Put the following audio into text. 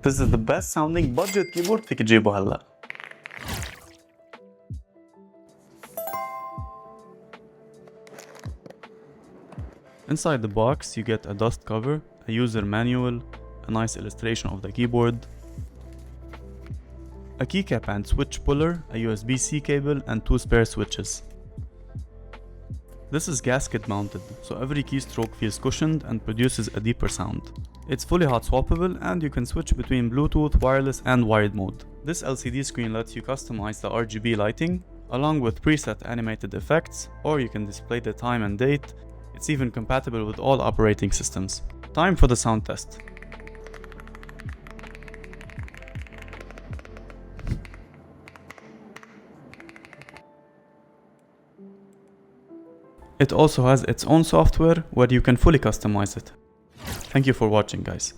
This is the best sounding budget keyboard فيك تجيبه هلا. Inside the box you get a dust cover, a user manual, a nice illustration of the keyboard, a keycap and switch puller, a USB-C cable and 2 spare switches. This is gasket mounted, so every keystroke feels cushioned and produces a deeper sound. It's fully hot swappable and you can switch between Bluetooth, wireless and wired mode. This LCD screen lets you customize the RGB lighting, along with preset animated effects, or you can display the time and date. It's even compatible with all operating systems. Time for the sound test. It also has its own software where you can fully customize it. Thank you for watching, guys.